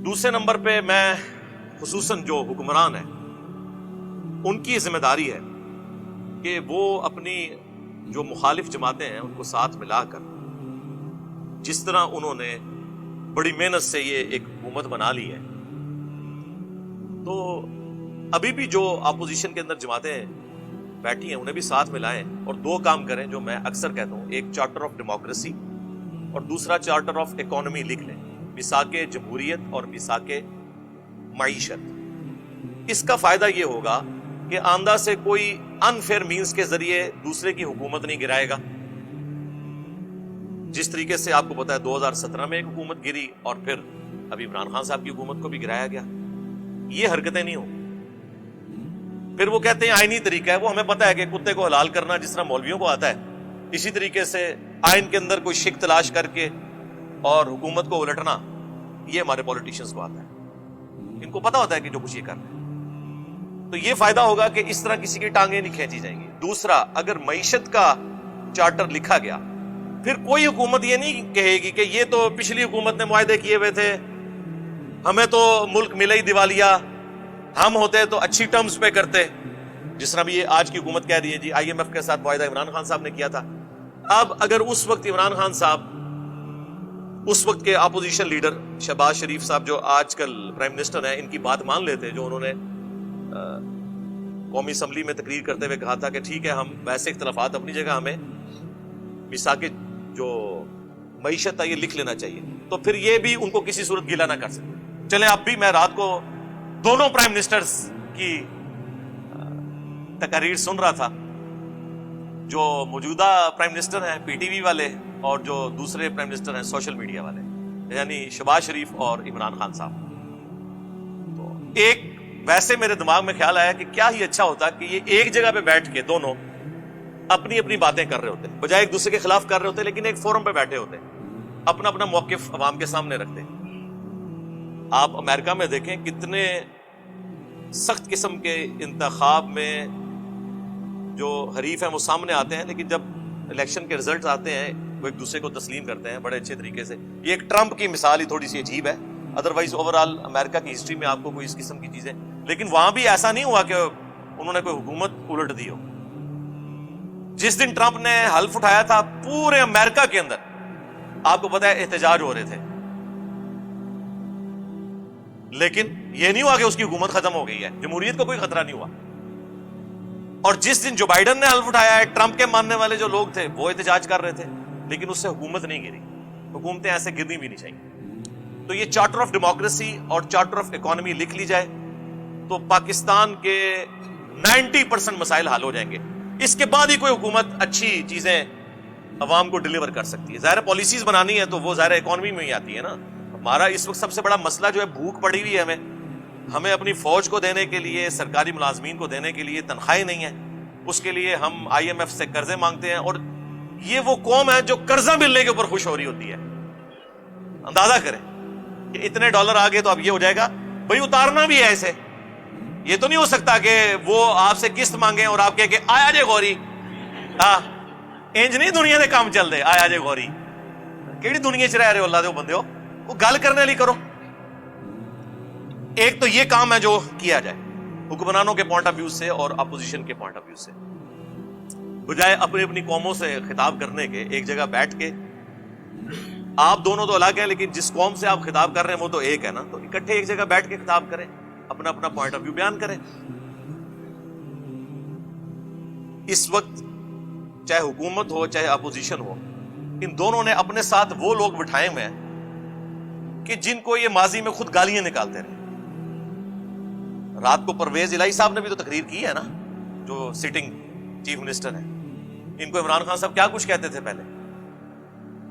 دوسرے نمبر پہ میں خصوصاً جو حکمران ہیں ان کی ذمہ داری ہے کہ وہ اپنی جو مخالف جماعتیں ہیں ان کو ساتھ ملا کر، جس طرح انہوں نے بڑی محنت سے یہ ایک حکومت بنا لی ہے، تو ابھی بھی جو اپوزیشن کے اندر جماعتیں بیٹھی ہیں انہیں بھی ساتھ ملائیں اور دو کام کریں جو میں اکثر کہتا ہوں، ایک چارٹر آف ڈیموکریسی اور دوسرا چارٹر آف اکانومی لکھ لیں، میثاق جمہوریت اور میثاق معیشت۔ اس کا فائدہ یہ ہوگا کہ آندہ سے کوئی انفیئر مینز کے ذریعے دوسرے کی حکومت نہیں گرائے گا۔ جس طریقے سے آپ کو پتا ہے 2017 میں ایک حکومت گری اور پھر ابھی عمران خان صاحب کی حکومت کو بھی گرایا گیا، یہ حرکتیں نہیں ہوں۔ پھر وہ کہتے ہیں آئینی طریقہ ہے، وہ ہمیں پتا ہے کہ کتے کو حلال کرنا جس طرح مولویوں کو آتا ہے، اسی طریقے سے آئین کے اندر کوئی شک تلاش کر کے اور حکومت کو الٹنا، یہ ہمارے پولیٹیشنز کو آتا ہے، ان کو پتا ہوتا ہے کہ جو کچھ یہ کر رہے ہیں۔ تو یہ فائدہ ہوگا کہ اس طرح کسی کی ٹانگیں نہیں کھینچی جائیں گی۔ دوسرا، اگر معیشت کا چارٹر لکھا گیا پھر کوئی حکومت یہ نہیں کہے گی کہ یہ تو پچھلی حکومت نے معاہدے کیے ہوئے تھے، ہمیں تو ملک ملے ہی دیوالیہ، ہم ہوتے تو اچھی ٹرمز پہ کرتے، جس طرح بھی یہ آج کی حکومت کہہ رہی ہے جی آئی ایم ایف کے ساتھ معاہدہ عمران خان صاحب نے کیا تھا۔ اب اگر اس وقت عمران خان صاحب، اس وقت کے اپوزیشن لیڈر شہباز شریف صاحب جو آج کل پرائم منسٹر ہیں، ان کی بات مان لیتے، جو انہوں نے قومی اسمبلی میں تقریر کرتے ہوئے کہا تھا کہ ٹھیک ہے ہم ویسے اختلافات اپنی جگہ، ہمیں میثاق جو معیشت ہے یہ لکھ لینا چاہیے، تو پھر یہ بھی ان کو کسی صورت گیلا نہ کر سکتے۔ چلے اب بھی میں رات کو دونوں پرائم منسٹرز کی تقاریر سن رہا تھا، جو موجودہ پرائم منسٹر ہیں پی ٹی وی والے اور جو دوسرے پرائم منسٹر ہیں سوشل میڈیا والے، یعنی شہباز شریف اور عمران خان صاحب۔ تو ایک ویسے میرے دماغ میں خیال آیا کہ کیا ہی اچھا ہوتا کہ یہ ایک جگہ پہ بیٹھ کے دونوں اپنی اپنی باتیں کر رہے ہوتے، بجائے ایک دوسرے کے خلاف کر رہے ہوتے، لیکن ایک فورم پہ بیٹھے ہوتے، اپنا اپنا موقف عوام کے سامنے رکھتے۔ آپ امریکہ میں دیکھیں کتنے سخت قسم کے انتخاب میں جو حریف ہیں وہ سامنے آتے ہیں، لیکن جب الیکشن کے رزلٹس آتے ہیں وہ ایک دوسرے کو تسلیم کرتے ہیں بڑے اچھے طریقے سے۔ یہ ایک ٹرمپ کی مثال ہی تھوڑی سی عجیب ہے، ادروائز اوورآل امریکہ کی ہسٹری میں آپ کو کوئی اس قسم کی چیزیں، لیکن وہاں بھی ایسا نہیں ہوا کہ انہوں نے کوئی حکومت الٹ دی ہو۔ جس دن ٹرمپ نے حلف اٹھایا تھا پورے امریکہ کے اندر آپ کو پتا ہے احتجاج ہو رہے تھے، لیکن یہ نہیں ہوا کہ اس کی حکومت ختم ہو گئی ہے، جمہوریت کو کوئی خطرہ نہیں ہوا۔ اور جس دن جو بائیڈن نے حلف اٹھایا ہے، ٹرمپ کے ماننے والے جو لوگ تھے وہ احتجاج کر رہے تھے، لیکن اس سے حکومت نہیں گری۔ حکومتیں ایسے گرنی بھی نہیں چاہیے۔ تو یہ چارٹر آف ڈیموکریسی اور چارٹر آف اکانومی لکھ لی جائے تو پاکستان کے 90% مسائل حل ہو جائیں گے۔ اس کے بعد ہی کوئی حکومت اچھی چیزیں عوام کو ڈیلیور کر سکتی ہے۔ ظاہر پالیسیز بنانی ہے تو وہ ظاہر اکانومی میں ہی آتی ہے نا۔ ہمارا اس وقت سب سے بڑا مسئلہ جو ہے بھوک پڑی ہوئی ہے، ہمیں اپنی فوج کو دینے کے لیے، سرکاری ملازمین کو دینے کے لیے تنخواہیں نہیں ہیں، اس کے لیے ہم آئی ایم ایف سے قرضے مانگتے ہیں، اور یہ وہ قوم ہے جو قرضہ ملنے کے اوپر خوش ہو رہی ہوتی ہے۔ اندازہ کریں کہ اتنے ڈالر آ گئے تو اب یہ ہو جائے گا بھائی اتارنا بھی ہے ایسے۔ یہ تو نہیں ہو سکتا کہ وہ آپ سے قسط مانگیں اور آپ کہے کہ آیا جے غوری، انج نہیں دنیا دے کام چل دے، آیا جے غوری کیڑی دنیا چ رہ رہے ہو اللہ دے بندے ہو، وہ گل کرنے لی کرو۔ ایک تو یہ کام ہے جو کیا جائے حکمرانوں کے پوائنٹ آف ویو سے اور اپوزیشن کے پوائنٹ آف ویو سے، بجائے اپنی اپنی قوموں سے خطاب کرنے کے ایک جگہ بیٹھ کے، آپ دونوں تو الگ ہیں لیکن جس قوم سے آپ خطاب کر رہے ہیں وہ تو ایک ہے نا، تو اکٹھے ایک جگہ بیٹھ کے خطاب کریں، اپنا اپنا پوائنٹ آف ویو بیان کریں۔ اس وقت چاہے حکومت ہو چاہے اپوزیشن ہو، ان دونوں نے اپنے ساتھ وہ لوگ بٹھائے ہوئے ہیں کہ جن کو یہ ماضی میں خود گالیاں نکالتے رہے۔ رات کو پرویز الہی صاحب نے بھی تو تقریر کی ہے نا، جو سٹنگ چیف منسٹر ہیں، ان کو عمران خان صاحب کیا کچھ کہتے تھے پہلے،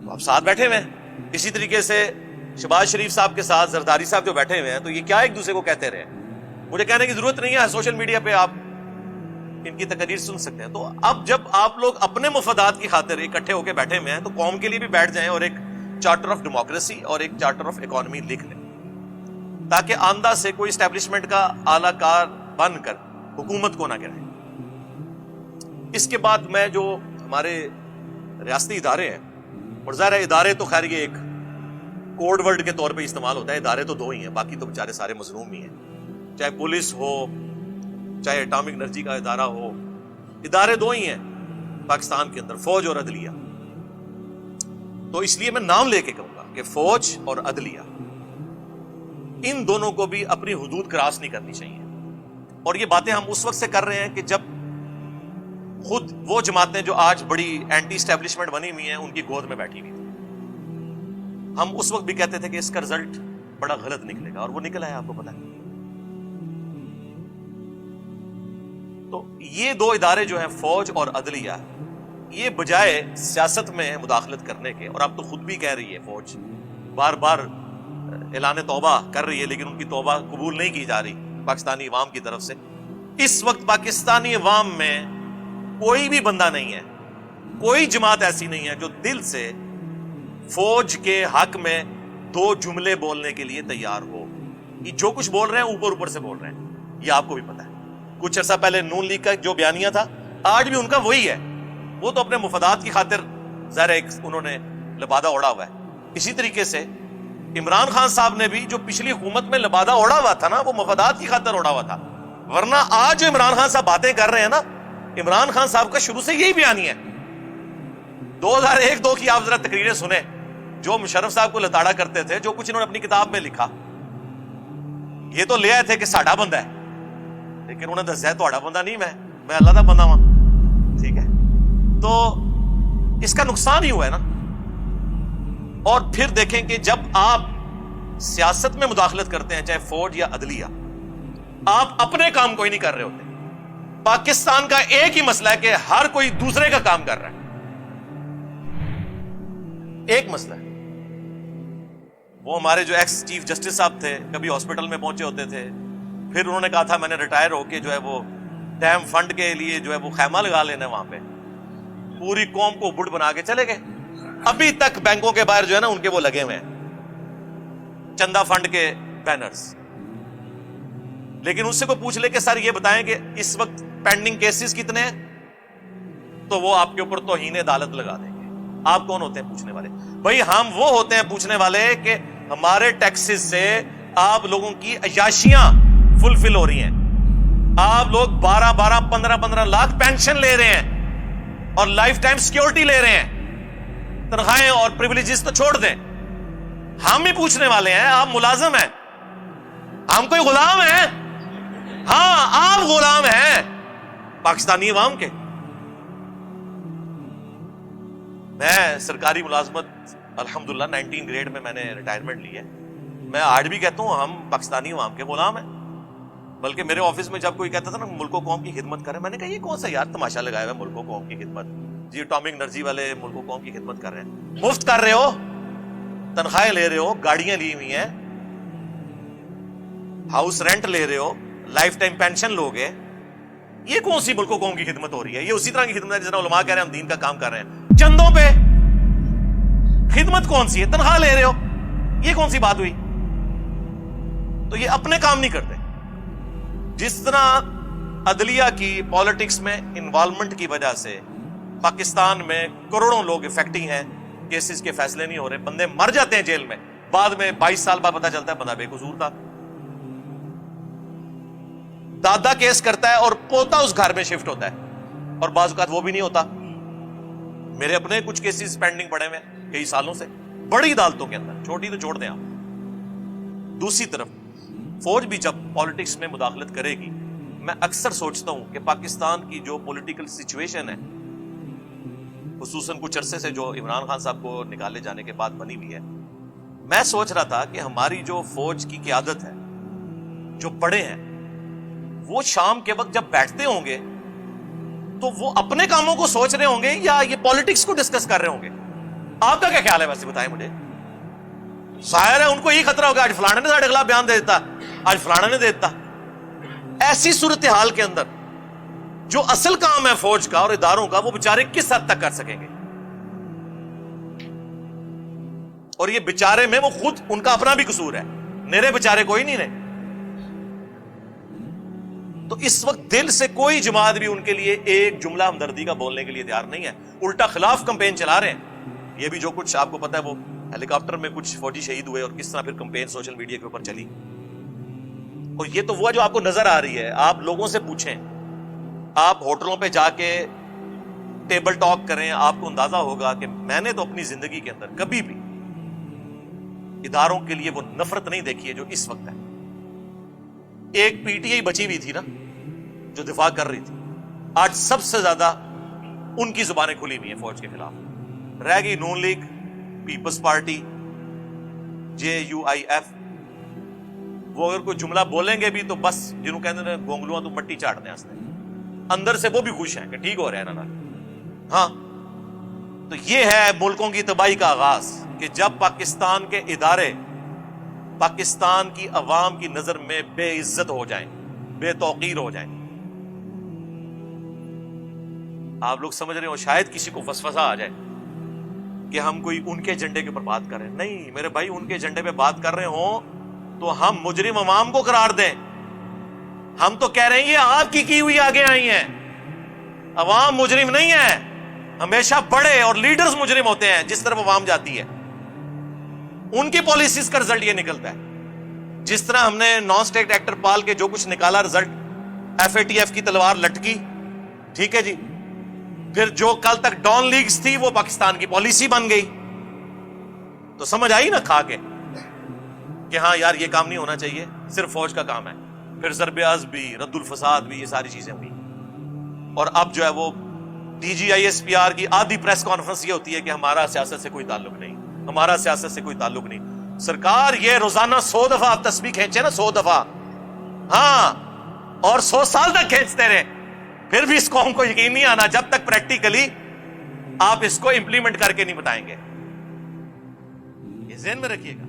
تو آپ ساتھ بیٹھے ہوئے ہیں۔ اسی طریقے سے شہباز شریف صاحب کے ساتھ زرداری صاحب جو بیٹھے ہوئے ہیں، تو یہ کیا ایک دوسرے کو کہتے رہے، مجھے کہنے کی ضرورت نہیں ہے، سوشل میڈیا پہ آپ ان کی تقریر سن سکتے ہیں۔ تو اب جب آپ لوگ اپنے مفادات کی خاطر اکٹھے ہو کے بیٹھے ہوئے ہیں تو قوم کے لیے بھی بیٹھ جائیں اور ایک چارٹر آف ڈیموکریسی اور ایک چارٹر آف اکانومی لکھ لیں، تاکہ آندہ سے کوئی اسٹیبلشمنٹ کا اعلی کار بن کر حکومت کو نہ گرائے۔ اس کے بعد میں جو ہمارے ریاستی ادارے ہیں، اور ظاہر ادارے تو خیر یہ ایک کوڈ ورڈ کے طور پہ استعمال ہوتا ہے. ادارے تو دو ہی ہیں, باقی تو بیچارے سارے مظلوم ہی ہیں. چاہے پولیس ہو, چاہے اٹامک انرجی کا ادارہ ہو, ادارے دو ہی ہیں پاکستان کے اندر, فوج اور عدلیہ. تو اس لیے میں نام لے کے کہوں گا کہ فوج اور عدلیہ, ان دونوں کو بھی اپنی حدود کراس نہیں کرنی چاہیے. اور یہ باتیں ہم اس وقت سے کر رہے ہیں کہ جب خود وہ جماعتیں جو آج بڑی اینٹی اسٹیبلشمنٹ بنی ہوئی ہیں ان کی گود میں بیٹھی ہوئی تھی. ہم اس وقت بھی کہتے تھے کہ اس کا رزلٹ بڑا غلط نکلے گا, اور وہ نکلا ہے, آپ کو پتا ہے. تو یہ دو ادارے جو ہیں فوج اور عدلیہ, یہ بجائے سیاست میں مداخلت کرنے کے, اور اب تو خود بھی کہہ رہی ہے فوج, بار بار اعلان توبہ کر رہی ہے, لیکن ان کی توبہ قبول نہیں کی جا رہی پاکستانی عوام کی طرف سے. اس وقت پاکستانی عوام میں کوئی بھی بندہ نہیں ہے, کوئی جماعت ایسی نہیں ہے جو دل سے فوج کے حق میں دو جملے بولنے کے لیے تیار ہو. یہ جو کچھ بول رہے ہیں اوپر اوپر سے بول رہے ہیں, یہ آپ کو بھی پتا ہے. کچھ عرصہ پہلے نون لیگ کا جو بیانیہ تھا, آج بھی ان کا وہی ہے. وہ تو اپنے مفادات کی خاطر ظاہر ایک انہوں نے لبادہ اوڑا ہوا ہے. اسی طریقے سے عمران خان صاحب نے بھی جو پچھلی حکومت میں لبادہ اوڑا ہوا تھا نا, وہ مفادات کی خاطر اوڑا ہوا تھا. ورنہ آج جو عمران خان صاحب باتیں کر رہے ہیں نا, عمران خان صاحب کا شروع سے یہی بیانیہ ہے. 2001-2 کی آپ ذرا تقریریں سنیں, جو مشرف صاحب کو لتاڑا کرتے تھے, جو کچھ انہوں نے اپنی کتاب میں لکھا, یہ تو لے آئے تھے کہ ساڈا بندہ ہے, لیکن انہوں نے دسیا تہاڈا بندہ نہیں, میں اللہ دا بندہ ہوں. ٹھیک ہے, تو اس کا نقصان ہی ہوا ہے نا. اور پھر دیکھیں کہ جب آپ سیاست میں مداخلت کرتے ہیں, چاہے فوج یا عدلیہ, آپ اپنے کام کوئی نہیں کر رہے ہوتے. پاکستان کا ایک ہی مسئلہ ہے کہ ہر کوئی دوسرے کا کام کر رہا ہے. ایک مسئلہ ہے. وہ ہمارے جو ایکس چیف جسٹس صاحب تھے, کبھی ہاسپٹل میں پہنچے ہوتے تھے, پھر انہوں نے کہا تھا میں نے ریٹائر ہو کے جو ہے وہ ڈیم فنڈ کے لیے جو ہے وہ خیمہ لگا لینا وہاں پہ, پوری قوم کو بڑ بنا کے چلے گئے. ابھی تک بینکوں کے باہر جو ہے نا ان کے وہ لگے ہوئے ہیں چندہ فنڈ کے بینرز. لیکن اس سے کوئی پوچھ لے کہ سر یہ بتائیں کہ اس وقت پینڈنگ کیسز کتنے ہیں, تو وہ آپ کے اوپر توہین عدالت لگا دیں گے. آپ کون ہوتے ہیں پوچھنے والے؟ بھائی ہم وہ ہوتے ہیں پوچھنے والے کہ ہمارے ٹیکسز سے آپ لوگوں کی عیاشیاں فلفل ہو رہی ہیں. آپ لوگ 12 15 لاکھ پینشن لے رہے ہیں اور لائف ٹائم سیکیورٹی لے رہے ہیں. تنخواہیں اور پریویلیجز تو چھوڑ دیں, ہم بھی پوچھنے والے ہیں. آپ ملازم ہیں, ہم کوئی غلام ہیں؟ ہاں آپ غلام ہیں پاکستانی عوام کے. میں سرکاری ملازمت الحمدللہ 19 گریڈ میں نے ریٹائرمنٹ لی ہے. میں آج بھی کہتا ہوں ہم پاکستانی عوام کے غلام ہیں. بلکہ میرے آفس میں جب کوئی کہتا تھا نا ملک و قوم کی خدمت کریں, میں نے کہا یہ کون سا یار تماشا لگایا ہوا ہے ملک و قوم کی خدمت. جی اٹامک انرجی والے ملک و قوم کی خدمت کر رہے ہیں, مفت کر رہے ہو, تنخواہیں لے رہے ہو, گاڑیاں لی ہوئی ہیں, ہاؤس رینٹ لے رہے ہو, لائف ٹائم پینشن لوگے. یہ کون سی ملک و قوم کی خدمت ہو رہی ہے؟ یہ اسی طرح کی خدمت ہے جس طرح علماء کہہ رہے ہیں ہم دین کا کام کر رہے ہیں. چندوں پہ خدمت کون سی ہے؟ تنخواہ لے رہے ہو, یہ کون سی بات ہوئی؟ تو یہ اپنے کام نہیں کرتے. جس طرح عدلیہ کی پالیٹکس میں انوالومنٹ کی وجہ سے پاکستان میں کروڑوں لوگ افیکٹنگ ہیں, کیسز کے فیصلے نہیں ہو رہے, بندے مر جاتے ہیں جیل میں, بعد میں 22 سال بعد پتا چلتا ہے بندہ بے قصور تھا. دادا کیس کرتا ہے اور پوتا اس گھر میں شفٹ ہوتا ہے, اور بعض اوقات وہ بھی نہیں ہوتا. میرے اپنے کچھ کیسز پینڈنگ پڑے ہوئے ہیں کئی سالوں سے, بڑی عدالتوں کے اندر, چھوٹی تو چھوڑ دیں آپ. دوسری طرف فوج بھی جب پالیٹکس میں مداخلت کرے گی, میں اکثر سوچتا ہوں کہ پاکستان کی جو پولیٹیکل سچویشن ہے, خصوصاً کچھ عرصے سے جو عمران خان صاحب کو نکالے جانے کے بعد بنی ہوئی ہے, میں سوچ رہا تھا کہ ہماری جو فوج کی قیادت ہے, جو بڑے ہیں, وہ شام کے وقت جب بیٹھتے ہوں گے تو وہ اپنے کاموں کو سوچ رہے ہوں گے یا یہ پالیٹکس کو ڈسکس کر رہے ہوں گے. آپ کا کیا خیال ہے ویسے بتائیں مجھے؟ ظاہر ہے ان کو یہ خطرہ ہوگا آج فلانے نے ساڑھے خلاف بیان دے دیتا, آج فلانا نے دے دیتا. ایسی صورتحال کے اندر جو اصل کام ہے فوج کا اور اداروں کا, وہ بیچارے کس حد تک کر سکیں گے؟ اور یہ بیچارے میں وہ خود ان کا اپنا بھی قصور ہے, میرے بیچارے کوئی نہیں رہے. تو اس وقت دل سے کوئی جماعت بھی ان کے لیے ایک جملہ ہمدردی کا بولنے کے لیے تیار نہیں ہے, الٹا خلاف کمپین چلا رہے ہیں. یہ بھی جو کچھ آپ کو پتا ہے وہ ہیلی کاپٹر میں کچھ فوجی شہید ہوئے اور کس طرح پھر کمپین سوشل میڈیا کے اوپر چلی. اور یہ تو وہ جو آپ کو نظر آ رہی ہے. آپ لوگوں سے پوچھیں, آپ ہوٹلوں پہ جا کے ٹیبل ٹاک کریں, آپ کو اندازہ ہوگا کہ میں نے تو اپنی زندگی کے اندر کبھی بھی اداروں کے لیے وہ نفرت نہیں دیکھی ہے جو اس وقت ہے. ایک پی ٹی آئی بچی ہوئی تھی نا جو دفاع کر رہی تھی, آج سب سے زیادہ ان کی زبانیں کھلی ہوئی ہیں فوج کے خلاف. رہ گئی نون لیگ, پیپلز پارٹی, JUIF. وہ اگر کوئی جملہ بولیں گے بھی تو بس جنہوں کہتے ہیں گونگلواں تو مٹی چاٹ دیں ہنستے, اندر سے وہ بھی خوش ہیں کہ ٹھیک ہو رہا ہے نا. ہاں, تو یہ ہے ملکوں کی تباہی کا آغاز کہ جب پاکستان کے ادارے پاکستان کی عوام کی نظر میں بے عزت ہو جائیں, بے توقیر ہو جائیں. آپ لوگ سمجھ رہے ہو شاید کسی کو وسوسہ آ جائے کہ ہم کوئی ان کے ایجنڈے کے اوپر بات کر رہے ہیں. نہیں میرے بھائی, ان کے ایجنڈے پہ بات کر رہے ہوں تو ہم مجرم عوام کو قرار دیں. ہم تو کہہ رہے ہیں یہ آپ کی ہوئی آگے آئی ہیں, عوام مجرم نہیں ہے. ہمیشہ بڑے اور لیڈرز مجرم ہوتے ہیں جس طرف عوام جاتی ہے, ان کی پالیسیز کا رزلٹ یہ نکلتا ہے. جس طرح ہم نے نان اسٹیٹ ایکٹر پال کے جو کچھ نکالا رزلٹ, FATF کی تلوار لٹکی, ٹھیک ہے جی. پھر جو کل تک ڈان لیگز تھی وہ پاکستان کی پالیسی بن گئی. تو سمجھ آئی نا کھا کے کہ ہاں یار یہ کام نہیں ہونا چاہیے, صرف فوج کا کام ہے. پھر ضرب عزم بھی, رد الفساد بھی, یہ ساری چیزیں ہوئی. اور اب جو ہے وہ DGISPR کی آدھی پریس کانفرنس یہ ہوتی ہے کہ ہمارا سیاست سے کوئی تعلق نہیں, ہمارا سیاست سے کوئی تعلق نہیں. سرکار یہ روزانہ 100 دفعہ آپ تسبیح کھینچے نا, 100 دفعہ, ہاں, اور 100 سال تک کھینچتے رہے, پھر بھی اس قوم کو یقین نہیں آنا جب تک پریکٹیکلی آپ اس کو امپلیمنٹ کر کے نہیں بتائیں گے. یہ ذہن میں رکھیے گا.